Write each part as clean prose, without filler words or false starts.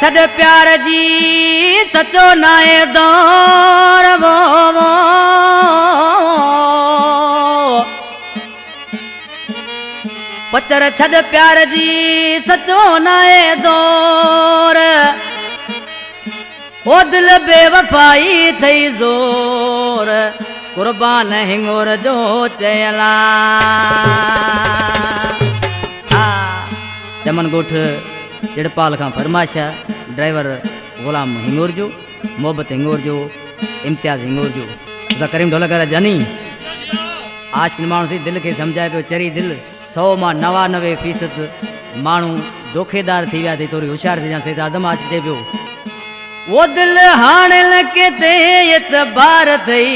छद प्यार जी सचो नाए दौर वो पचर छद प्यार जी सचो नाए दौर ओ दिल बेवफाई थई जोर कुर्बान हिंगोर जो चयला चमन गोठ चिड़पाल का फरमाशा ड्राइवर गुलाम हिंगोर जो मोहब्बत हिंगोर जो इम्तियाज हिंगोर जो उसा करीम ढोलकर जानी आज के मानू सी दिल के समझाए पे चरी दिल 100 मां 99% मानू धोखेदार थी विया थी थोड़ी होशियार थी सेठ आदम आज चए पियो वो दिल हाणे लके ते एतबार थई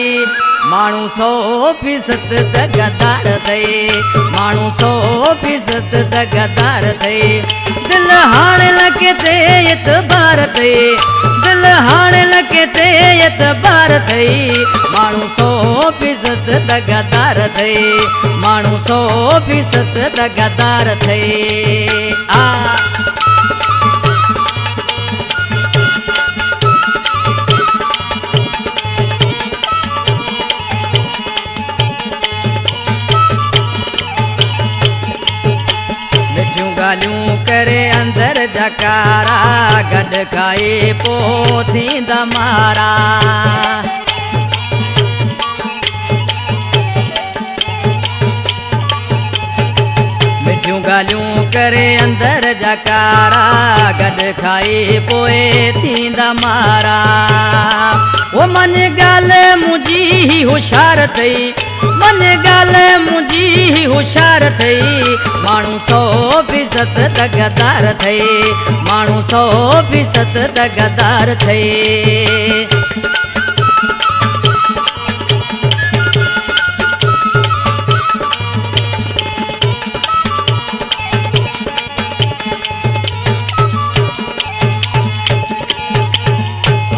मानू 100% दगादार थई मानू 100% दगादार थई दिल हाणे लके ते एतबार थई दिल हाणे लके ते एतबार थई मानू 100% दगादार थई मानू 100% दगादार थई गालियों करे अंदर जकारा गड खाए पोथी दमारा मिठियों गालियों करे अंदर जकारा गड खाए पोए थी दमारा वो मन गाल मुझी ही होशियार थई मन गाल मुझी ही होशियार थई मानू 100% दगादार थई मानू 100% दगादार थई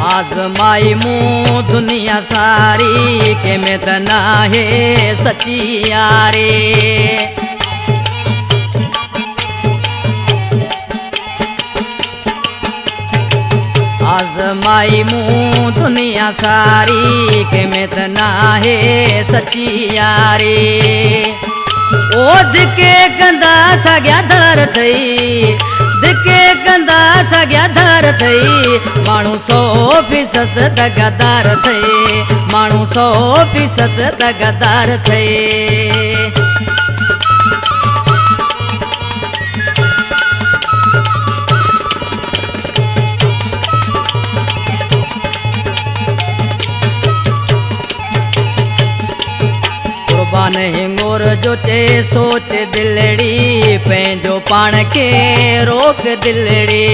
आजमाई मुँह दुनिया सारी के में तना है सच्ची यारे आजमाई मुँह दुनिया सारी के में तना है सच्ची यारे ओ दिके कंदा सग्या धर थई दिके कंदा सग्या धर थई मानू 100% दगादार थई मानू 100% दगादार थई कुर्बान हिंगोर जो चे सोच दिलड़ी पंहिंजो पाण खे रोक दिलड़ी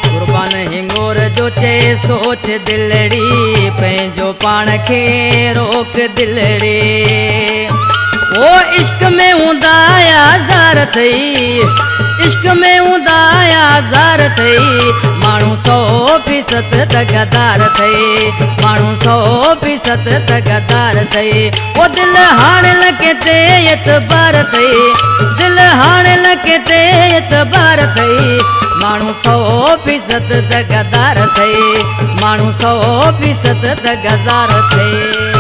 कुर्बान हिंगोर जो चे सोच दिलड़ी पंहिंजो पाण खे रोक दिलड़ी ओ इश्क में हूंदा ज़ार थई इश्क में हूंदा ज़ार थई मानू 100% दगादार थई मानू 100% दगादार थई ओ दिल हाणे लके ते एतबार थई दिल हाणे लके ते एतबार थई मानू 100% दगादार थई मानू 100% दगादार थई